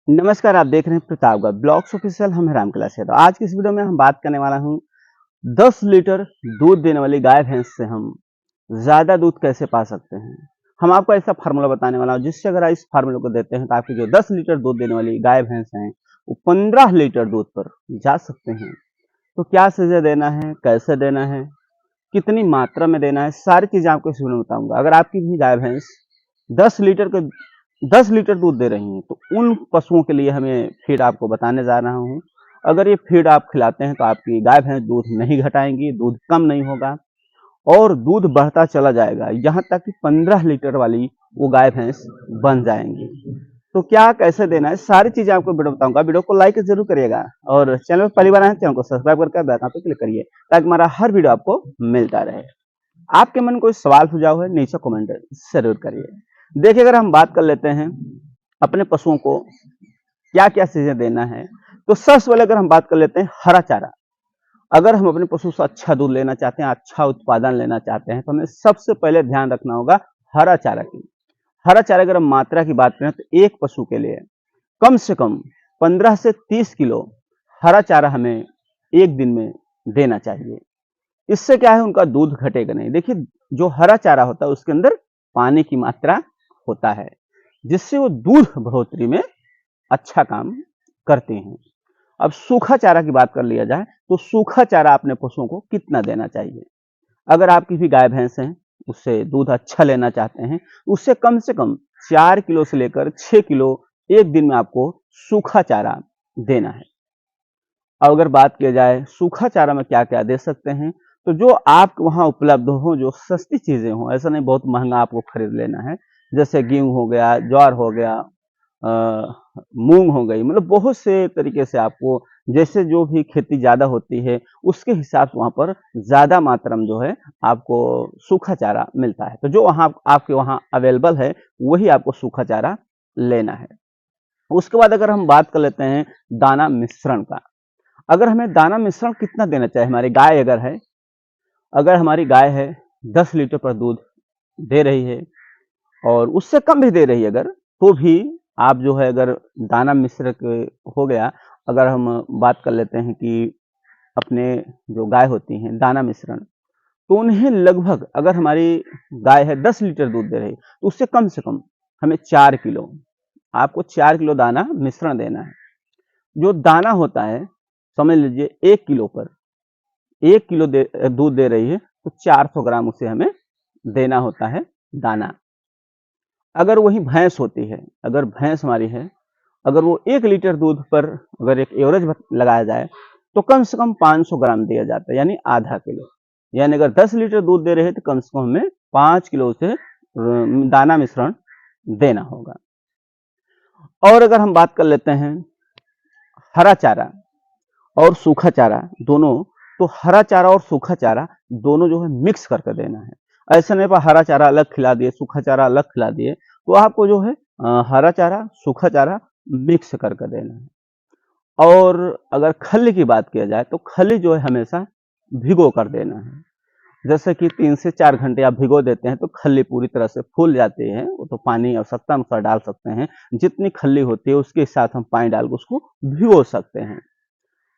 नमस्कार, आप देख रहे हैं प्रतापगढ़ ब्लॉग्स ऑफिशियल। हम हैं रामकलास यादव। आज की इस वीडियो में हम बात करने वाला हूँ 10 लीटर दूध देने वाली गाय भैंस से हम ज्यादा दूध कैसे पा सकते हैं। हम आपको ऐसा फार्मूला बताने वाला हूँ जिससे अगर आप इस फार्मूले को देते हैं तो आपकी जो 10 लीटर दूध देने वाली गाय भैंस हैं वो 15 लीटर दूध पर जा सकते हैं। तो क्या चीजें देना है, कैसे देना है, कितनी मात्रा में देना है, सारी चीजें आपको इस वीडियो में बताऊंगा। अगर आपकी भी गाय भैंस 10 लीटर के 10 लीटर दूध दे रही हैं तो उन पशुओं के लिए हमें फीड आपको बताने जा रहा हूँ। अगर ये फीड आप खिलाते हैं तो आपकी गाय भैंस दूध नहीं घटाएंगी, दूध कम नहीं होगा और दूध बढ़ता चला जाएगा, यहाँ तक कि 15 लीटर वाली वो गाय भैंस बन जाएंगी। तो क्या कैसे देना है, सारी चीजें आपको वीडियो बताऊंगा। वीडियो को लाइक जरूर करिएगा और चैनल पर पहली बार आए चैनल को सब्सक्राइब करके बेल आइकन पे क्लिक करिए ताकि हमारा हर वीडियो आपको मिलता रहे। आपके मन में कोई सवाल सुझाव है नीचे कमेंट जरूर करिए। देखिए, अगर हम बात कर लेते हैं अपने पशुओं को क्या क्या चीजें देना है, तो सबसे पहले अगर हम बात कर लेते हैं हरा चारा। अगर हम अपने पशु से अच्छा दूध लेना चाहते हैं, अच्छा उत्पादन लेना चाहते हैं, तो हमें सबसे पहले ध्यान रखना होगा हरा चारा की। हरा चारा अगर हम मात्रा की बात करें तो एक पशु के लिए कम से कम 15 से 30 किलो हरा चारा हमें एक दिन में देना चाहिए। इससे क्या है, उनका दूध घटेगा नहीं। देखिए, जो हरा चारा होता है उसके अंदर पानी की मात्रा होता है जिससे वो दूध बढ़ोतरी में अच्छा काम करते हैं। अब सूखा चारा की बात कर लिया जाए तो सूखा चारा अपने पशुओं को कितना देना चाहिए। अगर आपकी भी गाय भैंस है, उससे दूध अच्छा लेना चाहते हैं, उससे कम से कम 4 किलो से लेकर 6 किलो एक दिन में आपको सूखा चारा देना है। अब अगर बात किया जाए सूखा चारा में क्या क्या दे सकते हैं, तो जो आप वहां उपलब्ध हो, जो सस्ती चीजें हो, ऐसा नहीं बहुत महंगा आपको खरीद लेना है। जैसे गेहूं हो गया, ज्वार हो गया, मूंग हो गई, मतलब बहुत से तरीके से आपको जैसे जो भी खेती ज्यादा होती है उसके हिसाब से वहां पर ज्यादा मात्रा में जो है आपको सूखा चारा मिलता है। तो जो वहां आपके वहां अवेलेबल है वही आपको सूखा चारा लेना है। उसके बाद अगर हम बात कर लेते हैं दाना मिश्रण का। अगर हमें दाना मिश्रण कितना देना चाहिए, हमारी गाय अगर है, अगर हमारी गाय है 10 लीटर पर दूध दे रही है और उससे कम भी दे रही है अगर, तो भी आप जो है अगर दाना मिश्र हो गया, अगर हम बात कर लेते हैं कि अपने जो गाय होती हैं दाना मिश्रण, तो उन्हें लगभग अगर हमारी गाय है 10 लीटर दूध दे रही तो उससे कम से कम हमें 4 किलो, आपको 4 किलो दाना मिश्रण देना है। जो दाना होता है, समझ लीजिए 1 किलो पर 1 किलो दूध दे रही है तो 400 ग्राम उसे हमें देना होता है दाना। अगर वही भैंस होती है, अगर भैंस हमारी है, अगर वो 1 लीटर दूध पर अगर एक एवरेज लगाया जाए तो कम से कम 500 ग्राम दिया जाता है, यानी आधा किलो। यानी अगर 10 लीटर दूध दे रहे हैं तो कम से कम हमें 5 किलो से दाना मिश्रण देना होगा। और अगर हम बात कर लेते हैं हरा चारा और सूखा चारा दोनों, तो हरा चारा और सूखा चारा दोनों जो है मिक्स करके देना है। ऐसा नहीं पर हरा चारा अलग खिला दिए, सूखा चारा अलग खिला दिए, तो आपको जो है हरा चारा सूखा चारा मिक्स करके देना है। और अगर खल्ली की बात किया जाए तो खल्ली जो है हमेशा भिगो कर देना है। जैसे कि 3 से 4 घंटे आप भिगो देते हैं तो खल्ली पूरी तरह से फूल जाती है, वो तो पानी आवश्यकता अनुसार डाल सकते हैं, जितनी खल्ली होती है उसके साथ हम पानी डाल के उसको भिगो सकते हैं।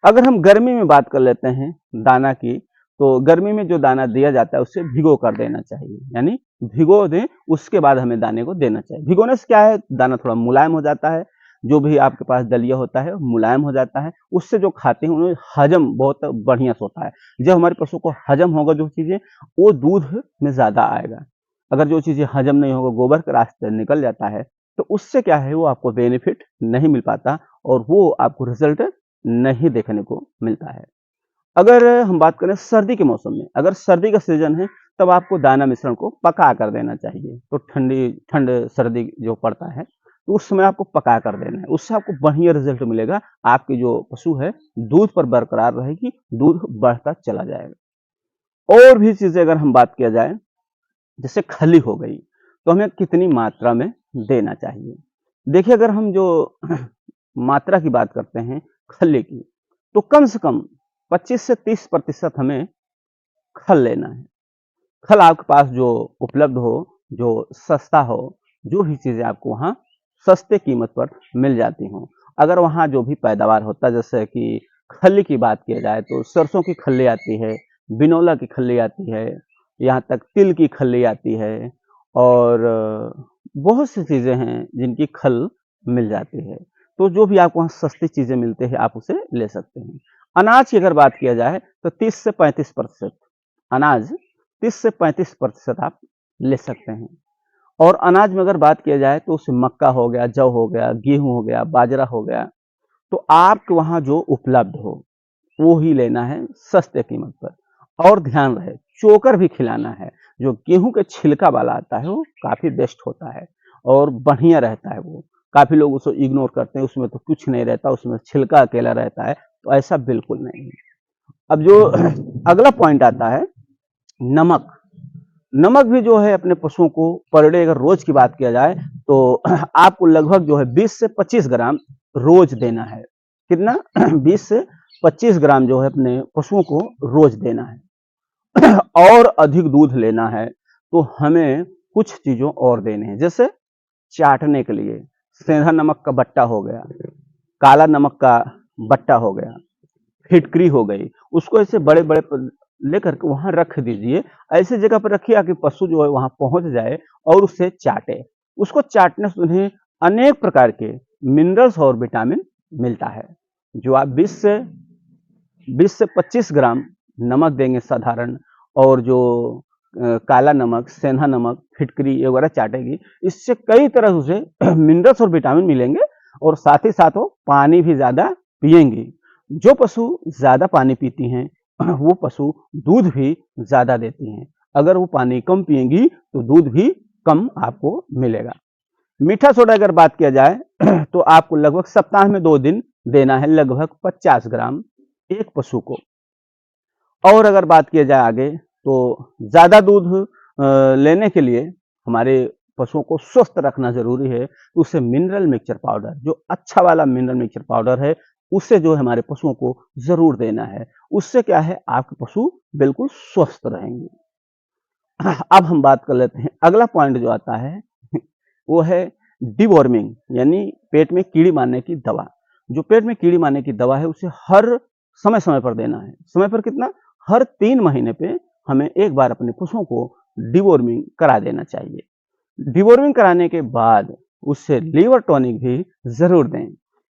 अगर हम गर्मी में बात कर लेते हैं दाना की, तो गर्मी में जो दाना दिया जाता है उसे भिगो कर देना चाहिए, यानी भिगो दें उसके बाद हमें दाने को देना चाहिए। भिगोने से क्या है, दाना थोड़ा मुलायम हो जाता है, जो भी आपके पास दलिया होता है मुलायम हो जाता है, उससे जो खाते हैं उन्हें हजम बहुत बढ़िया से होता है। जब हमारे पशु को हजम होगा जो चीजें, वो दूध में ज्यादा आएगा। अगर जो चीजें हजम नहीं होगा, गोबर के रास्ते निकल जाता है, तो उससे क्या है, वो आपको बेनिफिट नहीं मिल पाता और वो आपको रिजल्ट नहीं देखने को मिलता है। अगर हम बात करें सर्दी के मौसम में, अगर सर्दी का सीजन है तब आपको दाना मिश्रण को पका कर देना चाहिए। तो ठंड सर्दी जो पड़ता है तो उस समय आपको पका कर देना है, उससे आपको बढ़िया रिजल्ट मिलेगा। आपकी जो पशु है दूध पर बरकरार रहेगी, दूध बढ़ता चला जाएगा। और भी चीजें अगर हम बात किया जाए, जैसे खली हो गई, तो हमें कितनी मात्रा में देना चाहिए। देखिए, अगर हम जो मात्रा की बात करते हैं खली की, तो कम से कम 25 से 30% हमें खल लेना है। खल आपके पास जो उपलब्ध हो, जो सस्ता हो, जो भी चीजें आपको वहां सस्ते कीमत पर मिल जाती हों। अगर वहाँ जो भी पैदावार होता है, जैसे कि खल्ली की बात किया जाए तो सरसों की खल्ली आती है, बिनौला की खल्ली आती है, यहाँ तक तिल की खल्ली आती है और बहुत सी चीज़ें हैं जिनकी खल मिल जाती है। तो जो भी आपको वहाँ सस्ती चीज़ें मिलती है, आप उसे ले सकते हैं। अनाज की अगर बात किया जाए तो 30 से 35% अनाज 30 से 35% आप ले सकते हैं। और अनाज में अगर बात किया जाए तो उसमें मक्का हो गया, जौ हो गया, गेहूँ हो गया, बाजरा हो गया, तो आपके वहाँ जो उपलब्ध हो वो ही लेना है सस्ते कीमत पर। और ध्यान रहे, चोकर भी खिलाना है। जो गेहूं के छिलका वाला आता है वो काफी बेस्ट होता है और बढ़िया रहता है। वो काफी लोग उसको इग्नोर करते हैं, उसमें तो कुछ नहीं रहता, उसमें छिलका अकेला रहता है, तो ऐसा बिल्कुल नहीं है। अब जो अगला पॉइंट आता है नमक। नमक भी जो है अपने पशुओं को पर डे अगर रोज की बात किया जाए तो आपको लगभग जो है 20 से 25 ग्राम रोज देना है। कितना? 20 से 25 ग्राम जो है अपने पशुओं को रोज देना है। और अधिक दूध लेना है तो हमें कुछ चीजों और देने हैं, जैसे चाटने के लिए सेंधा नमक का बट्टा हो गया, काला नमक का बट्टा हो गया, फिटकरी हो गई। उसको ऐसे बड़े बड़े लेकर के वहां रख दीजिए। ऐसी जगह पर रखिए कि पशु जो है वहां पहुंच जाए और उससे चाटे। उसको चाटने से उन्हें अनेक प्रकार के मिनरल्स और विटामिन मिलता है। जो आप 20 से 25 ग्राम नमक देंगे साधारण, और जो काला नमक, सेंधा नमक, फिटकरी ये वगैरह चाटेगी, इससे कई तरह से मिनरल्स और विटामिन मिलेंगे और साथ ही साथ वो पानी भी ज्यादा पिएंगी। जो पशु ज्यादा पानी पीती हैं वो पशु दूध भी ज्यादा देती हैं। अगर वो पानी कम पिएंगी तो दूध भी कम आपको मिलेगा। मीठा सोडा अगर बात किया जाए तो आपको लगभग सप्ताह में 2 दिन देना है, लगभग 50 ग्राम एक पशु को। और अगर बात किया जाए आगे तो ज्यादा दूध लेने के लिए हमारे पशुओं को स्वस्थ रखना जरूरी है, तो उसे मिनरल मिक्सचर पाउडर, जो अच्छा वाला मिनरल मिक्सचर पाउडर है, उससे जो है हमारे पशुओं को जरूर देना है। उससे क्या है, आपके पशु बिल्कुल स्वस्थ रहेंगे। अब हम बात कर लेते हैं, अगला पॉइंट जो आता है वो है डिवॉर्मिंग, यानी पेट में कीड़ी मारने की दवा। जो पेट में कीड़ी मारने की दवा है उसे हर समय समय पर देना है। समय पर कितना? हर 3 महीने पे हमें एक बार अपने पशुओं को डिवॉर्मिंग करा देना चाहिए। डिवॉर्मिंग कराने के बाद उससे लीवर टॉनिक भी जरूर दें।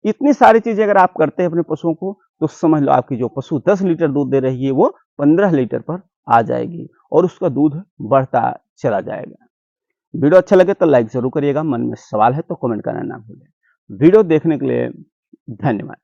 इतनी सारी चीजें अगर आप करते हैं अपने पशुओं को, तो समझ लो आपकी जो पशु 10 लीटर दूध दे रही है वो 15 लीटर पर आ जाएगी और उसका दूध बढ़ता चला जाएगा। वीडियो अच्छा लगे तो लाइक जरूर करिएगा। मन में सवाल है तो कमेंट करना ना भूलें। वीडियो देखने के लिए धन्यवाद।